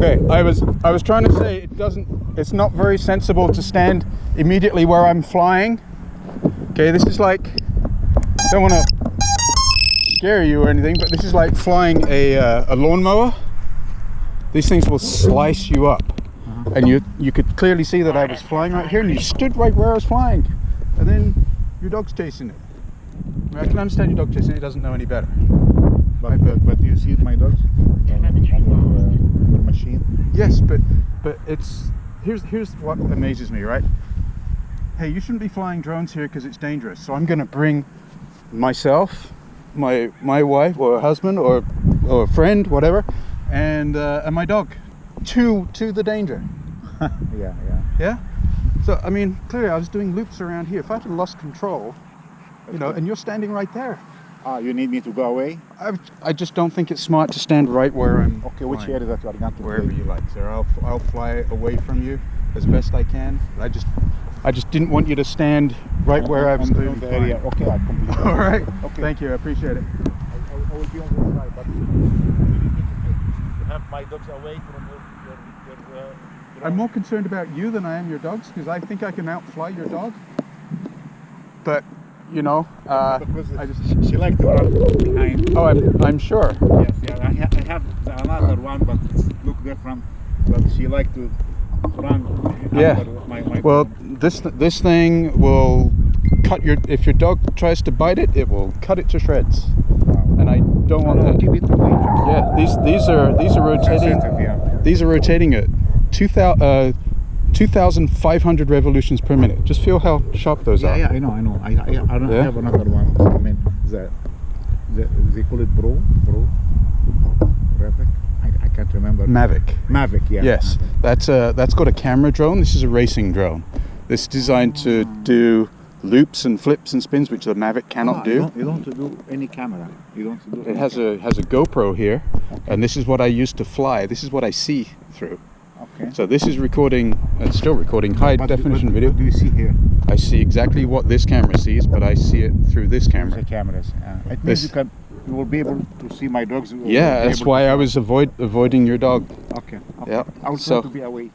Okay, I was trying to say it's not very sensible to stand immediately where I'm flying. Okay, this is like, don't want to scare you or anything, but this is like flying a lawnmower. These things will slice you up. And you could clearly see that I was flying right here, and you stood right where I was flying, and then your dog's chasing it. I mean, I can understand your dog chasing it; he doesn't know any better. But do you see my dogs on the machine? Yes, but here's what amazes me, right? Hey, you shouldn't be flying drones here because it's dangerous. So I'm going to bring myself, my wife or husband or a friend, whatever, and my dog to the danger. Yeah. So I mean, clearly I was doing loops around here. If I had lost control, you know, and you're standing right there. Ah, you need me to go away? I just don't think it's smart to stand right where I'm. Okay, which area that you are going to wherever you like, sir. I'll fly away from you as best I can. I just didn't want you to stand right where I was doing the area. Okay, I completely. All right. Okay. Thank you. I appreciate it. I will be on the side, but you need to have my dogs away from your I'm more concerned about you than I am your dogs, because I think I can outfly your dog. But you know, she likes to run behind. Oh, I'm sure. Yes, yeah. I have another one, but it's look different. But she likes to run. Yeah. My well, this thing will cut your. If your dog tries to bite it, it will cut it to shreds. Wow. And I don't want that. Keep it away. Yeah. These are rotating. These are rotating at 2,500 revolutions per minute. Just feel how sharp those are. Yeah, I know. I don't have another one. I mean, they call it Bro, Mavic. I can't remember. Mavic, yeah. Yes, Mavic. That's got a camera drone. This is a racing drone. This is designed to do loops and flips and spins, which the Mavic cannot do. You don't do any camera. You don't do. It has a GoPro here, and this is what I use to fly. This is what I see through. Okay. So this is recording, it's still recording high definition video. What do you see here? I see exactly what this camera sees, but I see it through this camera. The cameras. It means you will be able to see my dogs. Yeah, that's why I was avoiding your dog. Okay. Yeah. I will try to be away.